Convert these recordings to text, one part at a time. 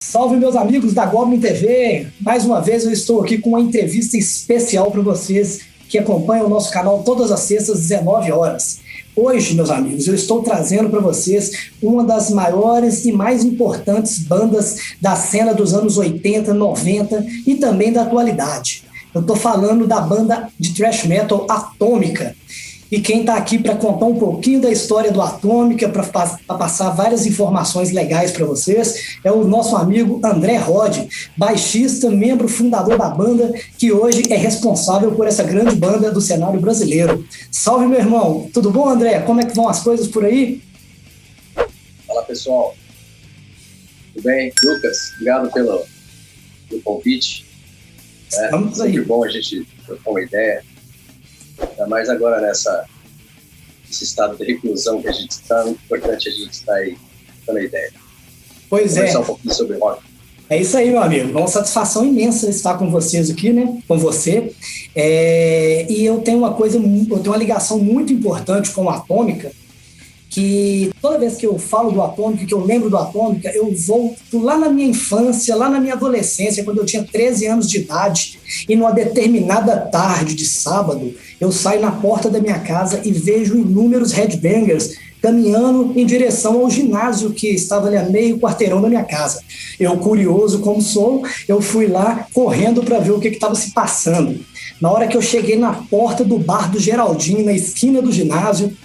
Salve, meus amigos da Goblin TV! Mais uma vez eu estou aqui com uma entrevista especial para vocês que acompanham o nosso canal todas as sextas às 19 horas. Hoje, meus amigos, eu estou trazendo para vocês uma das maiores e mais importantes bandas da cena dos anos 80, 90 e também da atualidade. Eu estou falando da banda de thrash metal Atômica. E quem está aqui para contar um pouquinho da história do Atômica, para passar várias informações legais para vocês, é o nosso amigo André Rod, baixista, membro fundador da banda, que hoje é responsável por essa grande banda do cenário brasileiro. Salve, meu irmão! Tudo bom, André? Como é que vão as coisas por aí? Fala, pessoal. Tudo bem? Lucas, obrigado pelo convite. Estamos aí. Sempre bom a gente trocar uma ideia. Ainda mais agora nesse estado de reclusão que a gente está, muito importante a gente estar aí dando ideia. Pois é. Conversar um pouquinho sobre rock. É isso aí, meu amigo. Uma satisfação imensa estar com vocês aqui, né? Com você. E eu tenho uma ligação muito importante com a Atômica, que toda vez que eu falo do Atômica, que eu lembro do Atômica, eu volto lá na minha infância, lá na minha adolescência, quando eu tinha 13 anos de idade, e numa determinada tarde de sábado, eu saio na porta da minha casa e vejo inúmeros headbangers caminhando em direção ao ginásio que estava ali a meio quarteirão da minha casa. Eu, curioso como sou, eu fui lá correndo para ver o que estava se passando. Na hora que eu cheguei na porta do bar do Geraldinho, na esquina do ginásio,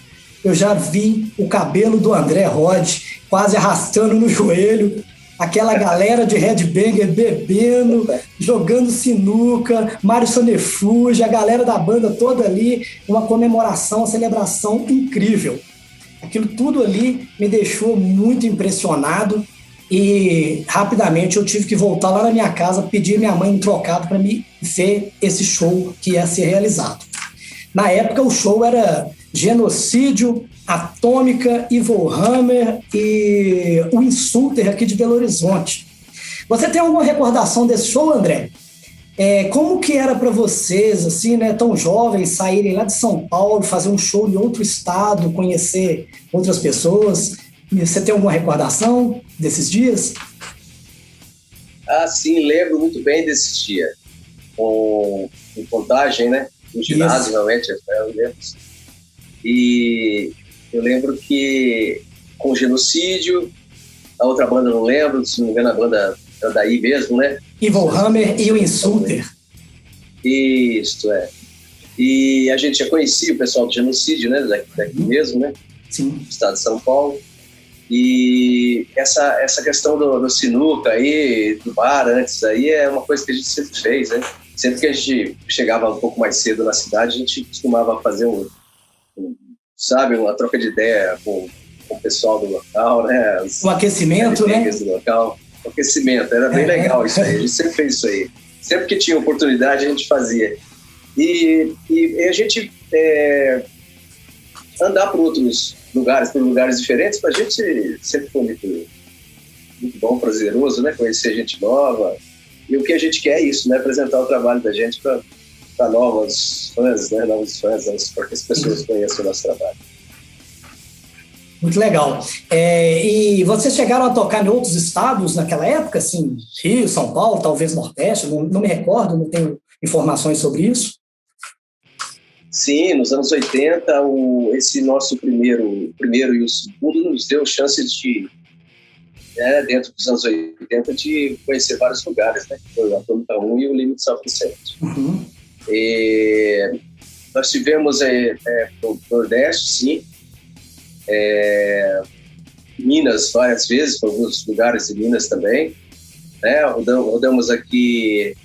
eu já vi o cabelo do André Rod quase arrastando no joelho, aquela galera de headbanger bebendo, jogando sinuca, Mário Sonefuge, a galera da banda toda ali, uma comemoração, uma celebração incrível. Aquilo tudo ali me deixou muito impressionado e rapidamente eu tive que voltar lá na minha casa, pedir minha mãe um trocado para me ver esse show que ia ser realizado. Na época o show era Genocídio, Atômica, Evil Hammer e o Insulter aqui de Belo Horizonte. Você tem alguma recordação desse show, André? Como que era para vocês, assim, né, tão jovens, saírem lá de São Paulo, fazer um show em outro estado, conhecer outras pessoas? Você tem alguma recordação desses dias? Ah, sim, lembro muito bem desse dia. Em Contagem, né? No ginásio, realmente, eu lembro. E eu lembro que com o Genocídio, a outra banda eu não lembro, se não me engano a banda era daí mesmo, né? Evil Hammer e o Insulter. Isso, é. E a gente já conhecia o pessoal do Genocídio, né? Daqui mesmo, né? Sim. Do estado de São Paulo. E essa questão do sinuca aí, do bar antes aí, é uma coisa que a gente sempre fez, né? Sempre que a gente chegava um pouco mais cedo na cidade, a gente costumava fazer uma troca de ideia com o pessoal do local, né? Um aquecimento, né? Do local. Um aquecimento, era bem legal isso aí. A gente sempre fez isso aí. Sempre que tinha oportunidade, a gente fazia. E a gente andar por outros lugares, por lugares diferentes, pra gente sempre foi muito, muito bom, prazeroso, né? Conhecer gente nova. E o que a gente quer é isso, né? Apresentar o trabalho da gente para novos fãs, né? Para que as pessoas conheçam o nosso trabalho. Muito legal. E vocês chegaram a tocar em outros estados naquela época, assim, Rio, São Paulo, talvez Nordeste, não me recordo, não tenho informações sobre isso. Sim, nos anos 80, esse nosso primeiro e o segundo nos deu chance de, dentro dos anos 80, de conhecer vários lugares, né? Foi o Atômica 1 e o Limits of Insanity. Uhum. Nós tivemos no Nordeste, sim, Minas várias vezes, para alguns lugares de Minas também, né? Rodamos aqui,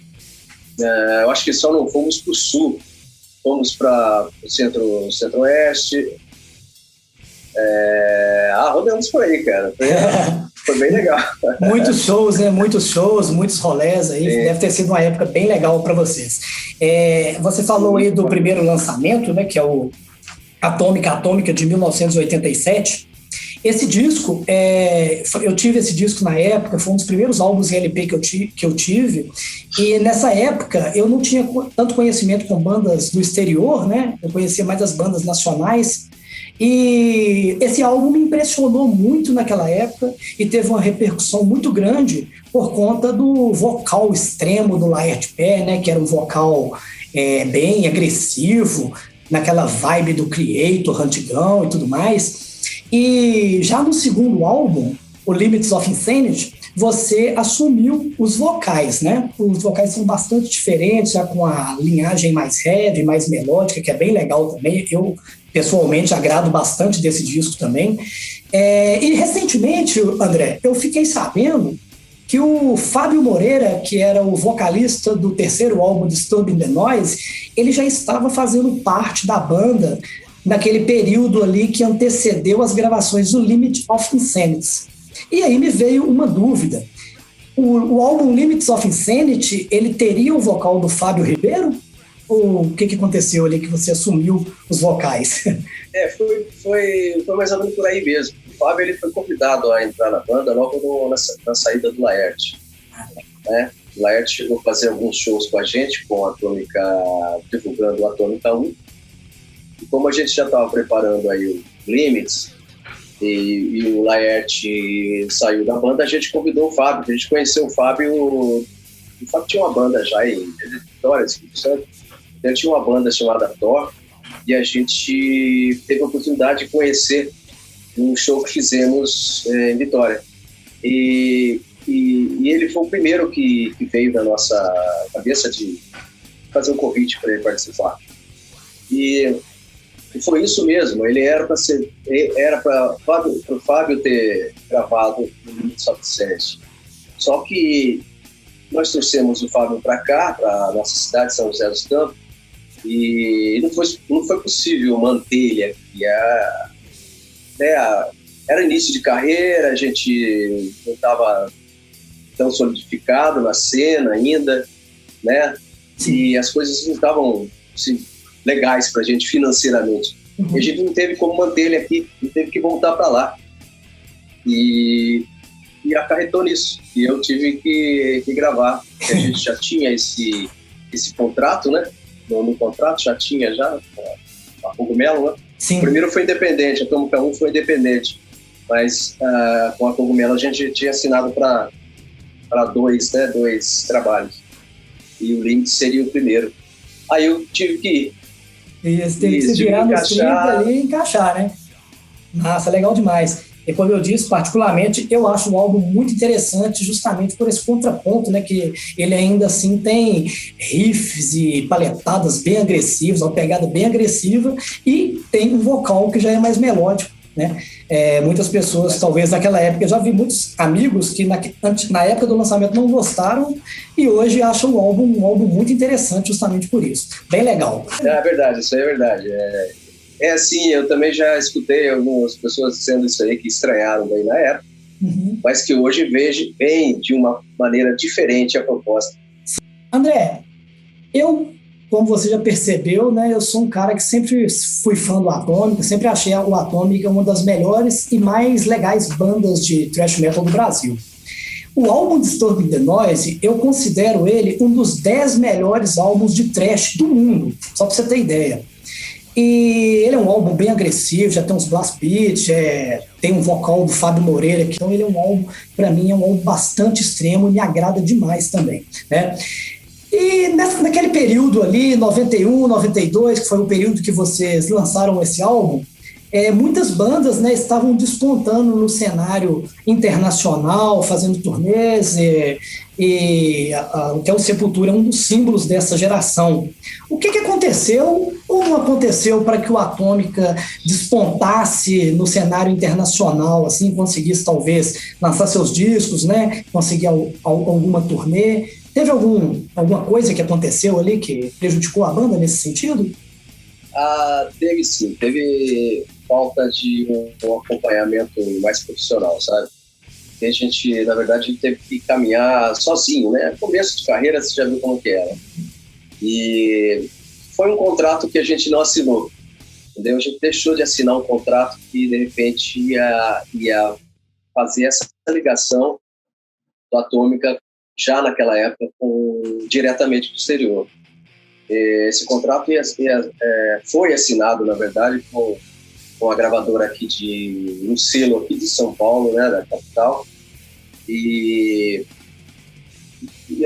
eu acho que só não fomos para o Sul, fomos para o Centro-Oeste, rodamos por aí, cara. Foi bem legal. Muitos shows, né? Muitos rolés aí. Sim. Deve ter sido uma época bem legal para vocês. Você falou aí do primeiro lançamento, né? Que é o Atômica de 1987. Esse disco, eu tive esse disco na época, foi um dos primeiros álbuns em LP que eu tive. E nessa época eu não tinha tanto conhecimento com bandas do exterior, né? Eu conhecia mais as bandas nacionais. E esse álbum me impressionou muito naquela época e teve uma repercussão muito grande por conta do vocal extremo do Laerte Peer, né, que era um vocal bem agressivo, naquela vibe do Creator, antigão e tudo mais. E já no segundo álbum, o Limits of Insanity, você assumiu os vocais, né? Os vocais são bastante diferentes, já com a linhagem mais heavy, mais melódica, que é bem legal também. Eu, pessoalmente, agrado bastante desse disco também. E, recentemente, André, eu fiquei sabendo que o Fábio Moreira, que era o vocalista do terceiro álbum Disturbing the Noise, ele já estava fazendo parte da banda naquele período ali que antecedeu as gravações do Limit of Insanity. E aí me veio uma dúvida. O álbum Limits of Insanity, ele teria o vocal do Fábio Ribeiro? Ou o que aconteceu ali que você assumiu os vocais? Foi mais ou menos por aí mesmo. O Fábio ele foi convidado a entrar na banda logo na saída do Laerte. Né? O Laerte chegou a fazer alguns shows com a gente, com a Atômica, divulgando o Atômica 1. E como a gente já estava preparando aí o Limits, e o Laerte saiu da banda, a gente convidou o Fábio. A gente conheceu o Fábio. O Fábio tinha uma banda já em Vitória, ele tinha uma banda chamada Thor, e a gente teve a oportunidade de conhecer um show que fizemos em Vitória. E ele foi o primeiro que veio da nossa cabeça de fazer um convite para ele participar. E foi isso mesmo, ele era para o Fábio ter gravado no Limits of Insanity. Só que nós trouxemos o Fábio para cá, para a nossa cidade, São José dos Campos, e não foi possível manter ele aqui. Era início de carreira, a gente não estava tão solidificado na cena ainda, né? E as coisas não estavam assim, legais para a gente financeiramente. E a gente não teve como manter ele aqui, e teve que voltar para lá. E acarretou nisso. E eu tive que gravar. A gente já tinha esse contrato, né? No contrato já tinha a Cogumelo, né? Sim. O primeiro foi independente, a Atômica 1 foi independente. Mas com a Cogumelo a gente tinha assinado para dois trabalhos. E o Limits seria o primeiro. Aí eu tive que ir. E você teve que se virar nos 30 ali e encaixar, né? Nossa, legal demais. E como eu disse, particularmente, eu acho o álbum muito interessante justamente por esse contraponto, né? Que ele ainda assim tem riffs e paletadas bem agressivas, uma pegada bem agressiva, e tem um vocal que já é mais melódico, né? Muitas pessoas, talvez naquela época, eu já vi muitos amigos que na época do lançamento não gostaram e hoje acham o álbum um álbum muito interessante justamente por isso. Bem legal. É verdade, isso aí é verdade. Assim, eu também já escutei algumas pessoas dizendo isso aí, que estranharam bem na época, mas que hoje vejo bem de uma maneira diferente a proposta. André, como você já percebeu, né, eu sou um cara que sempre fui fã do Atômica, sempre achei o Atômica uma das melhores e mais legais bandas de thrash metal do Brasil. O álbum Disturbing the Noise, eu considero ele um dos 10 melhores álbuns de thrash do mundo, só para você ter ideia. E ele é um álbum bem agressivo, já tem uns blast beats, tem um vocal do Fábio Moreira, então ele é um álbum, para mim, é um álbum bastante extremo e me agrada demais também, né? E naquele período ali, 91, 92, que foi o período que vocês lançaram esse álbum, muitas bandas, né, estavam despontando no cenário internacional, fazendo turnês, que o Sepultura é um dos símbolos dessa geração. O que aconteceu ou não aconteceu para que o Atômica despontasse no cenário internacional, assim, conseguisse talvez lançar seus discos, né, conseguir alguma turnê? Teve alguma coisa que aconteceu ali que prejudicou a banda nesse sentido? Teve sim, teve falta de um acompanhamento mais profissional, sabe? E a gente, na verdade, teve que caminhar sozinho, né? Começo de carreira, você já viu como que era. E foi um contrato que a gente não assinou, entendeu? A gente deixou de assinar um contrato que, de repente, ia fazer essa ligação do Atômica já naquela época diretamente para o exterior. Esse contrato foi assinado, na verdade, com com a gravadora aqui de um selo aqui de São Paulo, né, da capital. E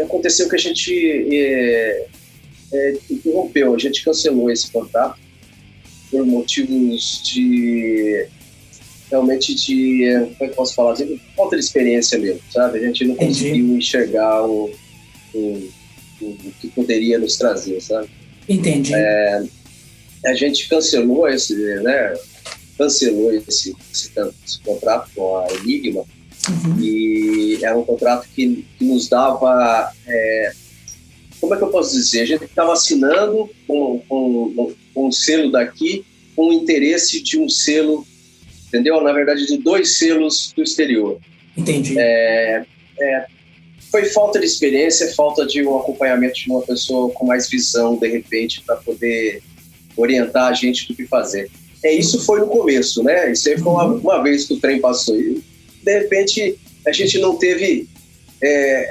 aconteceu que a gente interrompeu, a gente cancelou esse contrato por motivos realmente de, como é que eu posso falar, de falta de experiência mesmo, sabe? A gente não conseguiu enxergar o que poderia nos trazer, sabe? Entendi. A gente cancelou esse contrato com a Enigma. E era um contrato que nos dava, como é que eu posso dizer? A gente estava assinando com um selo daqui, com o interesse de um selo, entendeu? Na verdade, de 2 selos do exterior. Entendi. Foi falta de experiência, falta de um acompanhamento de uma pessoa com mais visão, de repente, para poder orientar a gente do que fazer. Isso foi no começo, né? Isso aí foi uma vez que o trem passou. E, de repente, a gente não teve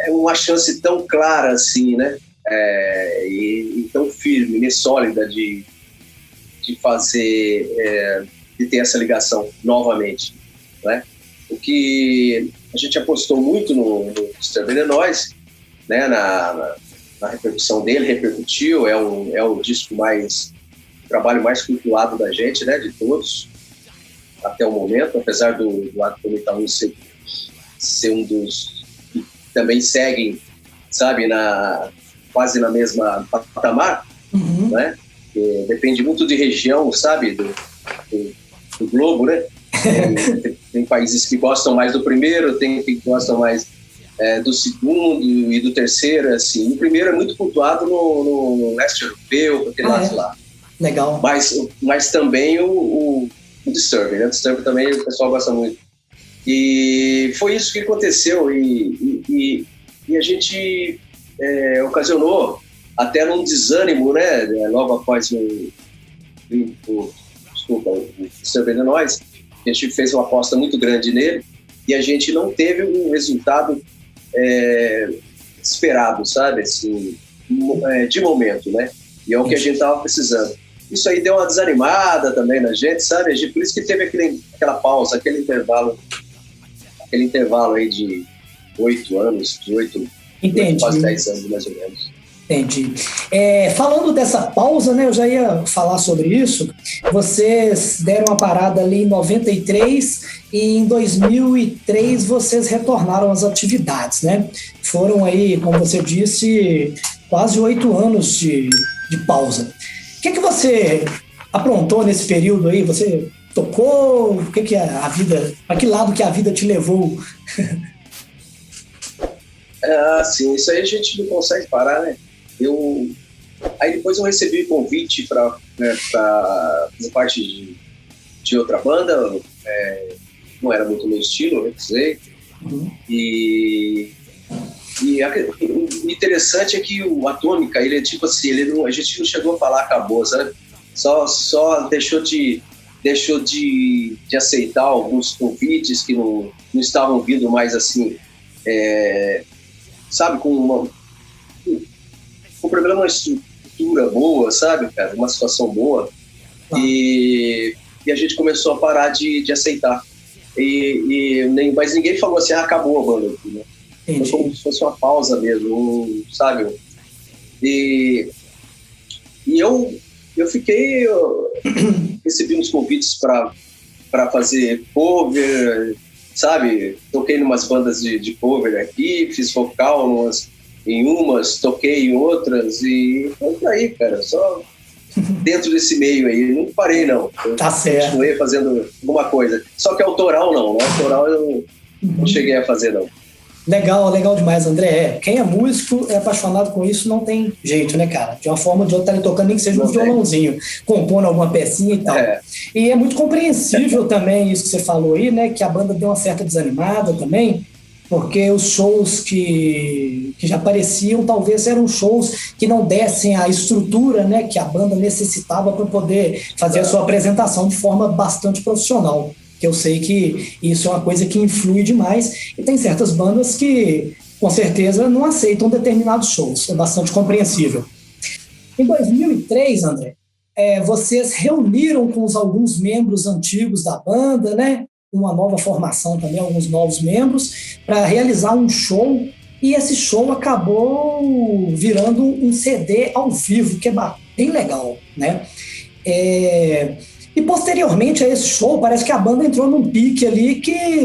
uma chance tão clara assim, né? E tão firme, né? Sólida de fazer, de ter essa ligação novamente, né? O que a gente apostou muito no Disturbed the Noise, né? Na repercussão dele, repercutiu, é o disco o trabalho mais cultuado da gente, né? De todos, até o momento, apesar do Atomic Town ser um dos que também seguem, sabe, quase na mesma patamar, né? Depende muito de região, sabe, do globo, né? Tem países que gostam mais do primeiro, tem que gostam mais do segundo e do terceiro, assim. O primeiro é muito cultuado no leste europeu, aquele lado lá. Legal. Mas também o Disturbed, né? O Disturbed também o pessoal gosta muito. E foi isso que aconteceu e a gente ocasionou até num desânimo, né? Logo após o Disturbed the Noise, a gente fez uma aposta muito grande nele e a gente não teve um resultado esperado, sabe? Assim, de momento, né? E é o que a gente estava precisando. Isso aí deu uma desanimada também na gente, sabe? Por isso que teve aquela pausa, aquele intervalo aí de 8 anos, quase 10 anos mais ou menos. Entendi. Falando dessa pausa, né, eu já ia falar sobre isso. Vocês deram uma parada ali em 93 e em 2003 vocês retornaram às atividades, né? Foram aí, como você disse, quase 8 anos de pausa. O que você aprontou nesse período aí? Você tocou? O que a vida... Para que lado que a vida te levou? Sim, isso aí a gente não consegue parar, né? Aí depois eu recebi convite para fazer parte de outra banda, não era muito meu estilo, eu recusei. E o interessante é que o Atômica, ele é tipo assim, a gente não chegou a falar, acabou, sabe? Só deixou de aceitar alguns convites que não estavam vindo mais assim, sabe, com o problema é uma estrutura boa, sabe, cara, uma situação boa, e a gente começou a parar de aceitar, mas ninguém falou assim, acabou a banda, né? Foi como se fosse uma pausa mesmo, sabe, e eu fiquei, recebi uns convites para fazer cover, sabe, toquei em umas bandas de cover aqui, fiz vocal em umas, toquei em outras e foi por aí, cara, só dentro desse meio aí, não parei não. Tá certo. Continuei fazendo alguma coisa, só que autoral não, né? Autoral eu não cheguei a fazer não. Legal demais, André. Quem é músico, é apaixonado com isso, não tem jeito, né, cara? De uma forma ou de outra, tá ali tocando, nem que seja um violãozinho, compondo alguma pecinha e tal. E é muito compreensível também isso que você falou aí, né? Que a banda deu uma certa desanimada também, porque os shows que já apareciam, talvez eram shows que não dessem a estrutura, né, que a banda necessitava para poder fazer a sua apresentação de forma bastante profissional. Eu sei que isso é uma coisa que influi demais e tem certas bandas que, com certeza, não aceitam determinados shows. É bastante compreensível. Em 2003, André, vocês reuniram com alguns membros antigos da banda, né? Uma nova formação também, alguns novos membros, para realizar um show. E esse show acabou virando um CD ao vivo, que é bem legal, né? E posteriormente a esse show, parece que a banda entrou num pique ali que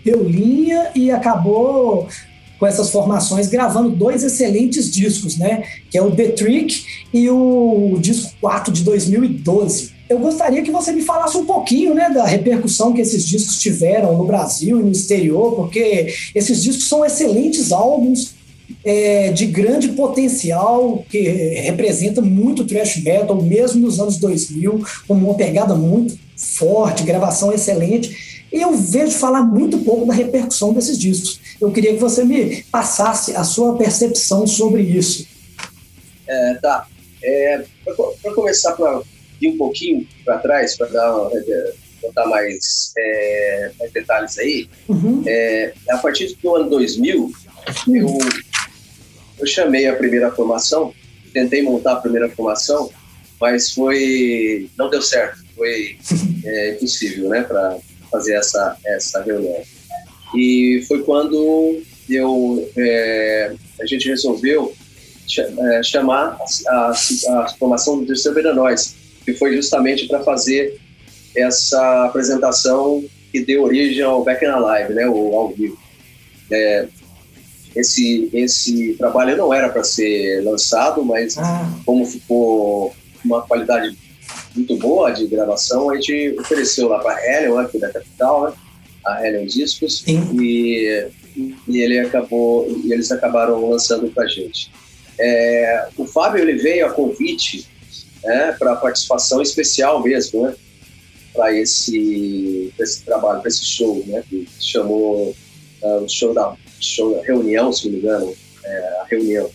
deu linha e acabou com essas formações gravando 2 excelentes discos, né? Que é o The Trick e o disco 4 de 2012. Eu gostaria que você me falasse um pouquinho, né, da repercussão que esses discos tiveram no Brasil e no exterior, porque esses discos são excelentes álbuns, de grande potencial, que representa muito thrash metal, mesmo nos anos 2000, com uma pegada muito forte, gravação excelente. E eu vejo falar muito pouco da repercussão desses discos. Eu queria que você me passasse a sua percepção sobre isso. Tá. Para começar, para ir um pouquinho para trás, para botar mais detalhes aí, a partir do ano 2000, eu chamei a primeira formação, tentei montar a primeira formação, mas não deu certo, foi impossível, né, para fazer essa reunião. E foi quando a gente resolveu chamar a formação do Terceiro Venenoz, que foi justamente para fazer essa apresentação que deu origem ao Back in Alive, né, o ao vivo. Esse trabalho não era para ser lançado, mas como ficou uma qualidade muito boa de gravação, a gente ofereceu lá para a Hellion, aqui da capital, né, a Hellion Discos, e eles acabaram lançando para a gente. O Fábio, ele veio a convite, para participação especial mesmo, né, para esse trabalho, para esse show, né, que chamou o show da reunião, se não me engano, a reunião,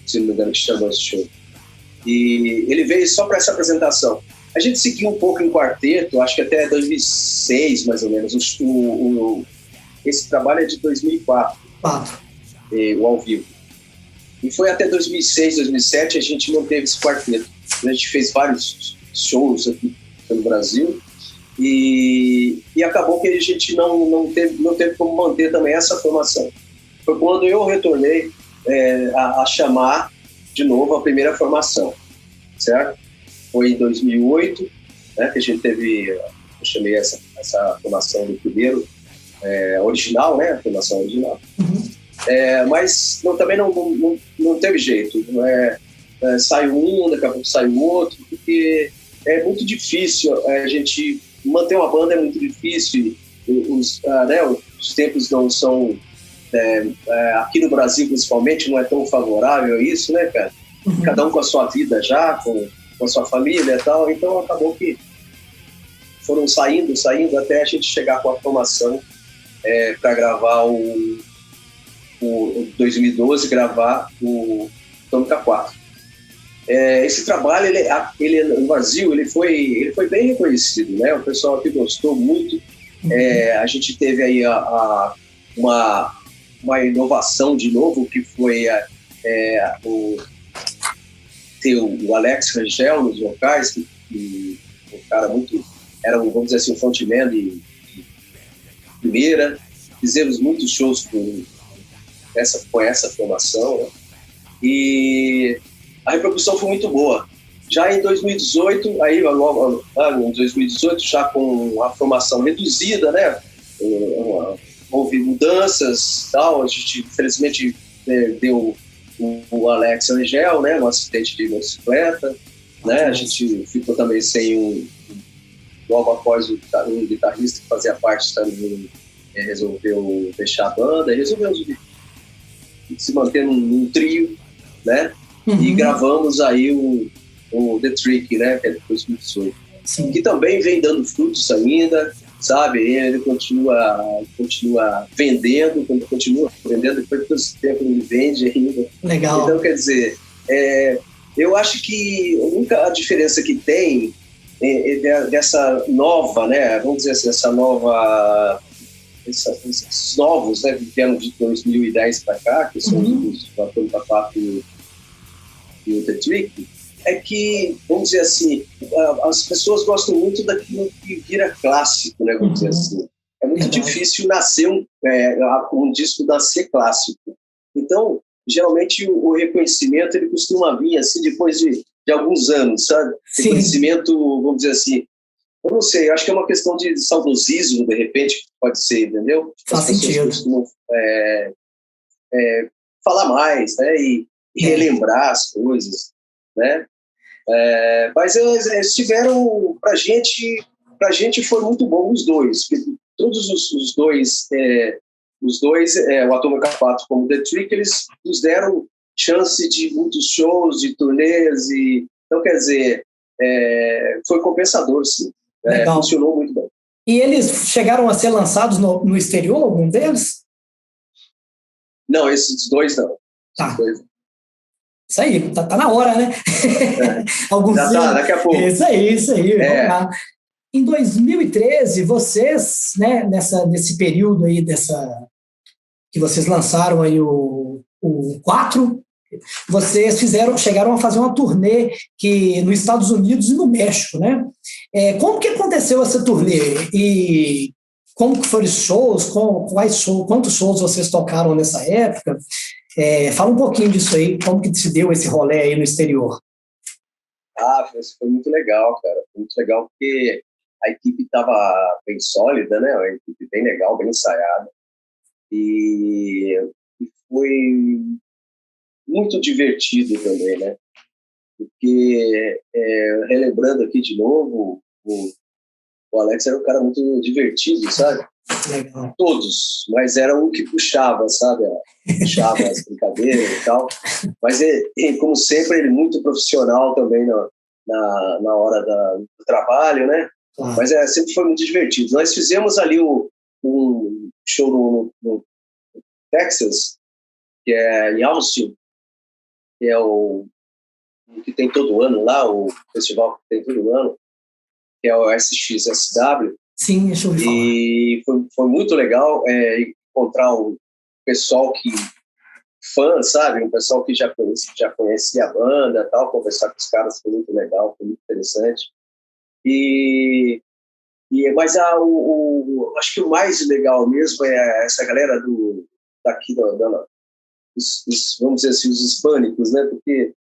se não me engano, que chamou esse show. E ele veio só para essa apresentação. A gente seguiu um pouco em quarteto, acho que até 2006, mais ou menos. Esse trabalho é de 2004, o ao vivo. E foi até 2006, 2007, a gente manteve esse quarteto. A gente fez vários shows aqui pelo Brasil e acabou que a gente não teve como manter também essa formação. Foi quando eu retornei a chamar de novo a primeira formação, certo? Foi em 2008, né, que a gente teve, eu chamei essa formação do primeiro, original, né, a formação original. Mas também não teve jeito, sai um, daqui a pouco sai o outro, porque é muito difícil, a gente manter uma banda é muito difícil, os tempos não são, aqui no Brasil principalmente, não é tão favorável a isso, né, cara? Cada um com a sua vida já, com a sua família e tal, então acabou que foram saindo até a gente chegar com a formação para gravar o 2012, gravar o Atômica 4. Esse trabalho, ele no Brasil, ele foi bem reconhecido, né? O pessoal aqui gostou muito. A gente teve aí uma inovação de novo, que foi ter o Alex Rangel nos vocais, que um cara muito, era, vamos dizer assim, um frontman de primeira. Fizemos muitos shows com essa formação, né? E a repercussão foi muito boa. Já em 2018, em 2018, já com a formação reduzida, né? Houve mudanças, tal. A gente, infelizmente, deu o Alex Angel, né? Um assistente de motocicleta, né? A gente ficou também sem logo após um guitarrista que fazia parte também, resolveu deixar a banda, resolveu se manter num trio, né? E gravamos aí o The Trick, né? Que é de 2018. Sim. Que também vem dando frutos ainda, sabe? Ele continua vendendo, depois de todo esse tempo ele vende ainda. Legal. Então, quer dizer, eu acho que a única diferença que tem dessa nova, né? Vamos dizer assim, esses novos, né, que vieram de 2010 para cá, que são os Atômica 4 e o The Trick, é que, vamos dizer assim, as pessoas gostam muito daquilo que vira clássico, né, vamos dizer assim. É muito difícil nascer um disco nascer clássico. Então, geralmente o reconhecimento ele costuma vir assim depois de alguns anos, sabe? Sim. Reconhecimento, vamos dizer assim, eu não sei, eu acho que é uma questão de saudosismo, de repente, pode ser, entendeu? Faz sentido. Costumam falar mais, né? E relembrar as coisas, né? Mas eles tiveram, pra gente foi muito bom os dois, porque todos os dois, o Atomic Apart como The Trick, eles nos deram chance de muitos shows, de turnês, então, quer dizer, foi compensador, sim. Funcionou muito bem. E eles chegaram a ser lançados no exterior, algum deles? Não, esses dois não. Tá. Isso aí, tá na hora, né? Alguns já tá, daqui a pouco. Isso aí. Vamos lá. Em 2013, vocês, né, nesse período aí que vocês lançaram aí o 4, vocês chegaram a fazer uma turnê nos Estados Unidos e no México, né? Como que aconteceu essa turnê? E como que foram os shows? Quantos shows vocês tocaram nessa época? Fala um pouquinho disso aí, como que se deu esse rolê aí no exterior? Foi muito legal, cara. Foi muito legal porque a equipe estava bem sólida, né? Uma equipe bem legal, bem ensaiada. E foi muito divertido também, né? Porque, relembrando aqui de novo, o Alex era um cara muito divertido, sabe? Legal. Todos, mas era um que puxava, sabe? Puxava as brincadeiras e tal. Mas, como sempre, ele muito profissional também na hora do trabalho, né? Claro. Mas sempre foi muito divertido. Nós fizemos ali um show no Texas, que é em Austin, que é o que tem todo ano lá, o festival que tem todo ano, que é o SXSW. Sim, deixa eu ouvir falar. E foi muito legal encontrar um pessoal fã, sabe? Um pessoal que já conhecia a banda e tal, conversar com os caras foi muito legal, foi muito interessante. Mas acho que o mais legal mesmo é essa galera daqui vamos dizer assim, os hispânicos, né? Porque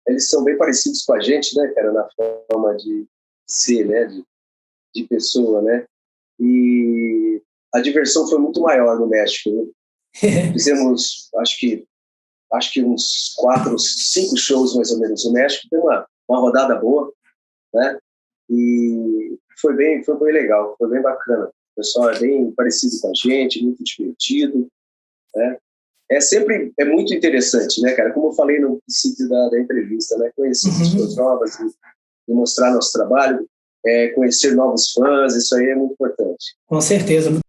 eles são bem parecidos com a gente, né, cara, na forma de ser, né, de pessoa, né? E a diversão foi muito maior no México, né? Fizemos, acho que uns 4, 5 shows mais ou menos no México, tem uma rodada boa, né? E foi bem legal, foi bem bacana. O pessoal é bem parecido com a gente, muito divertido, né? Sempre muito interessante, né, cara? Como eu falei no princípio da entrevista, né? Conhecer pessoas novas e mostrar nosso trabalho, conhecer novos fãs, isso aí é muito importante. Com certeza.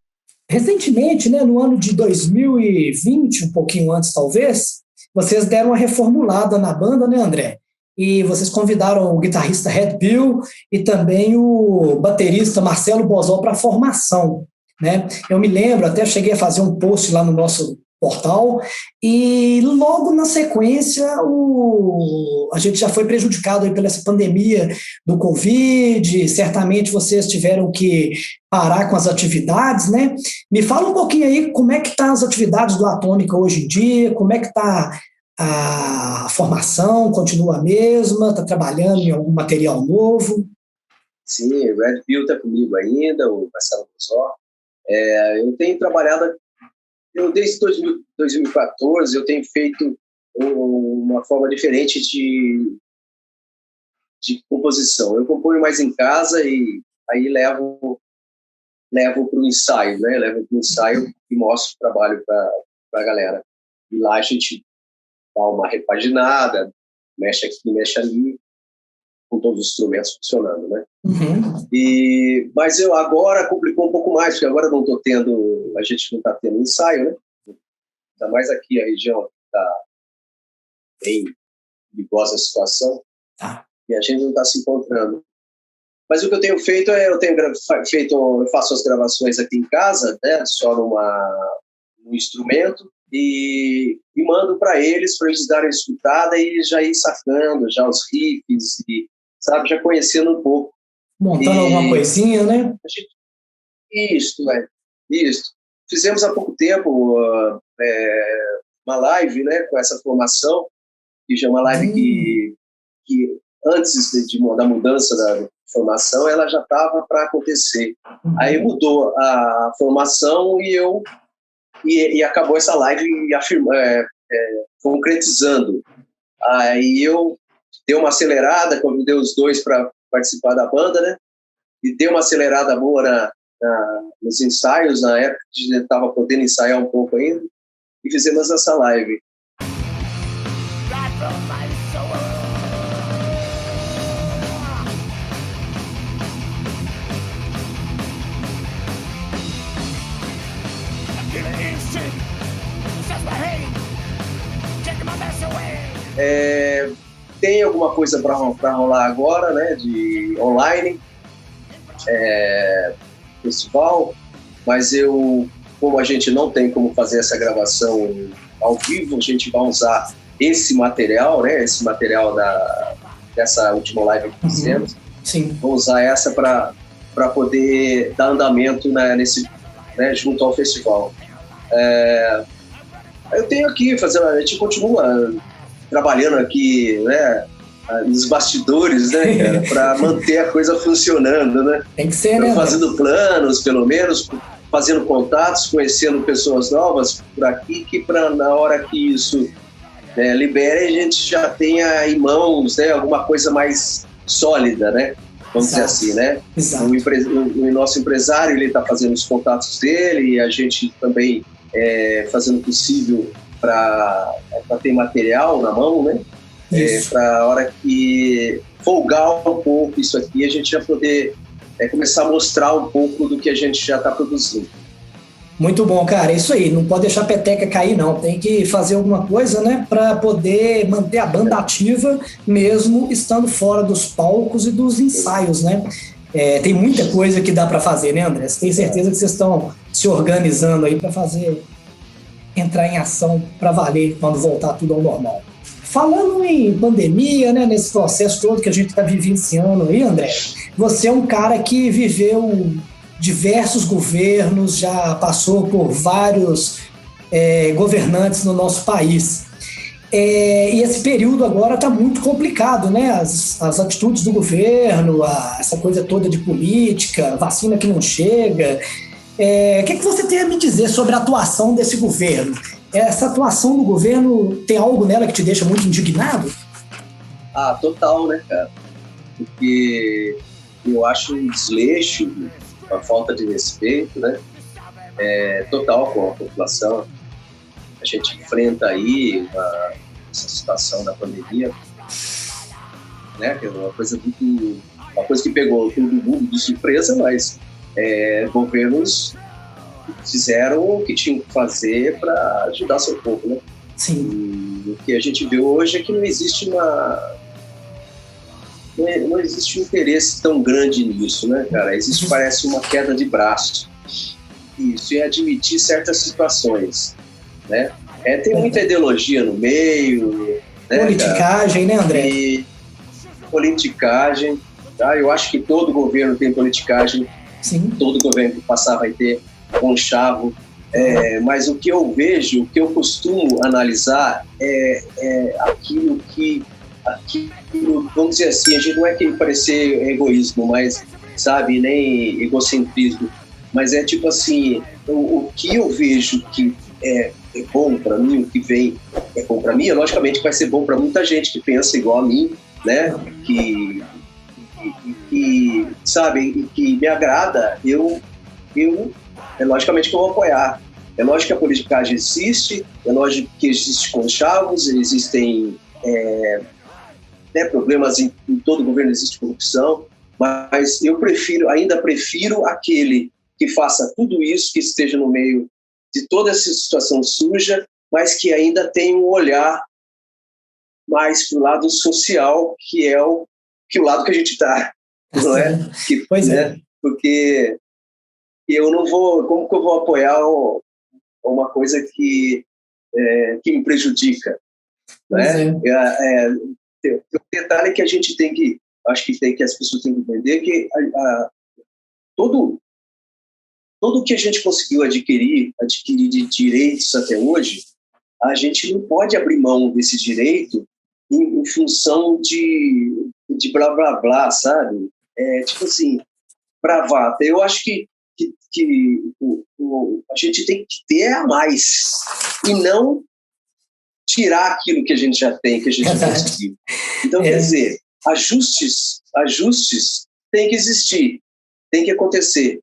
Recentemente, né, no ano de 2020, um pouquinho antes talvez, vocês deram uma reformulada na banda, né, André? E vocês convidaram o guitarrista Red Bill e também o baterista Marcelo Bozol para a formação, né? Eu me lembro, até cheguei a fazer um post lá no nosso portal, e logo na sequência a gente já foi prejudicado aí pela essa pandemia do Covid, certamente vocês tiveram que parar com as atividades, né? Me fala um pouquinho aí como é que tá as atividades do Atômica hoje em dia, como é que tá a formação, continua a mesma, está trabalhando em algum material novo? Sim, o Red Bill está comigo ainda, o Marcelo Bozol. Eu tenho trabalhado desde 2014 eu tenho feito uma forma diferente de composição. Eu componho mais em casa e aí levo para o ensaio, né? Levo para o ensaio e mostro o trabalho para a galera. E lá a gente dá uma repaginada, mexe aqui, mexe ali, com todos os instrumentos funcionando, né? Mas agora complicou um pouco mais, porque agora a gente não está tendo ensaio, né? Ainda mais aqui a região está bem perigosa a situação, e a gente não está se encontrando. Mas o que eu tenho feito eu faço as gravações aqui em casa, né? Só num instrumento, e e mando para eles darem escutada e já ir sacando já os riffs, e, sabe, já conhecendo um pouco. Montando alguma coisinha, né? Isso, né? Isso. Fizemos há pouco tempo uma live, né, com essa formação, que já é uma live que antes da mudança da formação, ela já estava para acontecer. Aí mudou a formação e acabou essa live concretizando. Aí eu dei uma acelerada, convidei os dois para participar da banda, né? E dei uma acelerada boa nos ensaios, na época que a gente estava podendo ensaiar um pouco ainda, e fizemos essa live. Tem alguma coisa para rolar agora, né, de online, festival, mas como a gente não tem como fazer essa gravação ao vivo, a gente vai usar esse material, né, dessa última live que fizemos. Sim. Vamos usar essa para poder dar andamento, né, junto ao festival. Eu tenho aqui, a gente continua trabalhando aqui, né, nos bastidores, né, cara, para manter a coisa funcionando, né? Tem que ser, né? Fazendo planos, pelo menos, fazendo contatos, conhecendo pessoas novas por aqui, que na hora que isso libere, a gente já tenha em mãos, né, alguma coisa mais sólida, né? Vamos dizer assim, né? Exato. O nosso empresário, ele está fazendo os contatos dele, e a gente também fazendo o possível para ter material na mão, né? Para a hora que folgar um pouco isso aqui, a gente já poder começar a mostrar um pouco do que a gente já está produzindo. Muito bom, cara. É isso aí. Não pode deixar a peteca cair, não. Tem que fazer alguma coisa, né, para poder manter a banda ativa, mesmo estando fora dos palcos e dos ensaios, né? Tem muita coisa que dá para fazer, né, André? Você tem certeza que vocês estão se organizando aí para entrar em ação para valer quando voltar tudo ao normal. Falando em pandemia, né, nesse processo todo que a gente está vivenciando aí, André, você é um cara que viveu diversos governos, já passou por vários governantes no nosso país. E esse período agora está muito complicado, né? As atitudes do governo, essa coisa toda de política, vacina que não chega. O que você tem a me dizer sobre a atuação desse governo? Essa atuação do governo tem algo nela que te deixa muito indignado? Total, né, cara? Porque eu acho um desleixo, uma falta de respeito, né? Total com a população. A gente enfrenta aí essa situação da pandemia, né? Que é uma coisa que pegou todo mundo de surpresa, mas governos fizeram o que tinham que fazer para ajudar seu povo, né? Sim. E o que a gente vê hoje é que não existe um interesse tão grande nisso, né, cara? Existe, parece, uma queda de braço. Isso, e admitir certas situações, né? Tem muita ideologia no meio, né, politicagem, cara? Né, André? E politicagem, tá? Eu acho que todo governo tem politicagem. Sim. Todo governo que passar vai ter conchavo. Mas o que eu vejo, o que eu costumo analisar é aquilo, vamos dizer assim, a gente não é que parecer egoísmo, mas, sabe, nem egocentrismo, mas é tipo assim, o que eu vejo que é bom para mim, o que vem é bom para mim, logicamente vai ser bom para muita gente que pensa igual a mim, né, que sabe, e que me agrada, logicamente que eu vou apoiar. É lógico que a politicagem existe, é lógico que existem conchavos, existem problemas em todo governo, existe corrupção, mas eu ainda prefiro aquele que faça tudo isso, que esteja no meio de toda essa situação suja, mas que ainda tem um olhar mais para o lado social, que é o lado que a gente está, não é? Pois é. Porque eu não vou, como que eu vou apoiar uma coisa que que me prejudica. Né? Tem um detalhe que a gente tem que, acho que as pessoas têm que entender, que todo que a gente conseguiu adquirir de direitos até hoje, a gente não pode abrir mão desse direito em função de blá, blá, blá, sabe? Tipo assim, bravata. Eu acho que a gente tem que ter a mais e não tirar aquilo que a gente já tem, que a gente conseguiu. Então, quer dizer, ajustes têm que existir, tem que acontecer,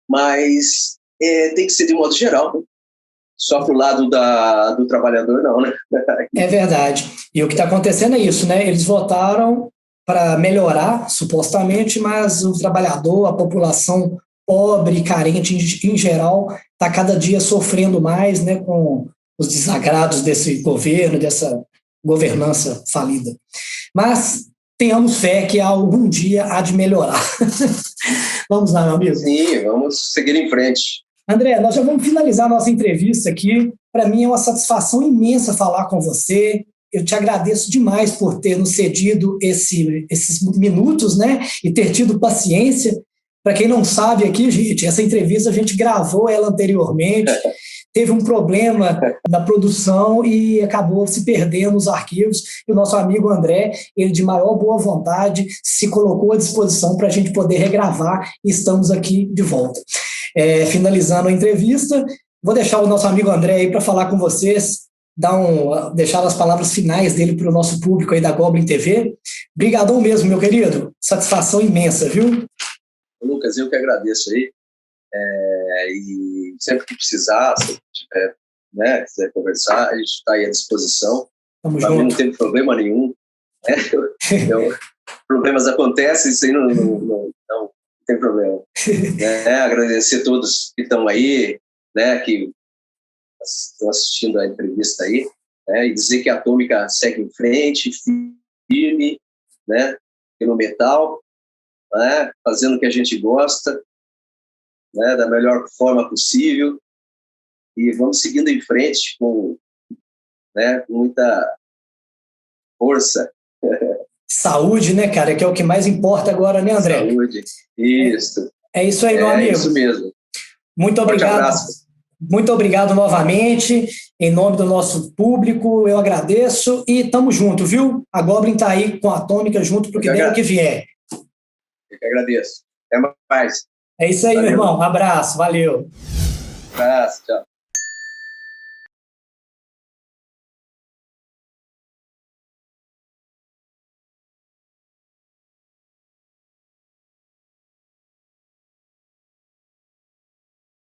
mas tem que ser de modo geral, né? Só pro lado do trabalhador, não, né? É verdade. E o que está acontecendo é isso, né? Eles votaram para melhorar, supostamente, mas o trabalhador, a população pobre, carente em geral, está cada dia sofrendo mais, né, com os desagrados desse governo, dessa governança falida. Mas tenhamos fé que algum dia há de melhorar. Vamos lá, meu amigo? Sim, vamos seguir em frente. André, nós já vamos finalizar a nossa entrevista aqui. Para mim é uma satisfação imensa falar com você. Eu te agradeço demais por ter nos cedido esses minutos, né? E ter tido paciência. Para quem não sabe aqui, gente, essa entrevista a gente gravou ela anteriormente. Teve um problema na produção e acabou se perdendo os arquivos. E o nosso amigo André, ele de maior boa vontade, se colocou à disposição para a gente poder regravar e estamos aqui de volta. Finalizando a entrevista, vou deixar o nosso amigo André aí para falar com vocês, deixar as palavras finais dele para o nosso público aí da Goblin TV. Obrigadão mesmo, meu querido. Satisfação imensa, viu? Lucas, eu que agradeço aí. E sempre que precisar, se tiver, né, quiser conversar, a gente está aí à disposição. Tamo junto. Não tem problema nenhum. Né? Problemas acontecem, isso aí não tem problema. Agradecer a todos que estão aí, né, que estão assistindo a entrevista aí, né, e dizer que a Atômica segue em frente, firme, né, pelo metal, né, fazendo o que a gente gosta, né, da melhor forma possível, e vamos seguindo em frente com muita força. Saúde, né, cara, que é o que mais importa agora, né, André? Saúde, isso. É isso aí, meu amigo. É isso mesmo. Muito obrigado. Muito obrigado novamente, em nome do nosso público, eu agradeço e tamo junto, viu? A Goblin tá aí com a Atômica junto pro que der o que vier. Eu que agradeço. Até mais. É isso aí, valeu. Meu irmão. Um abraço. Valeu.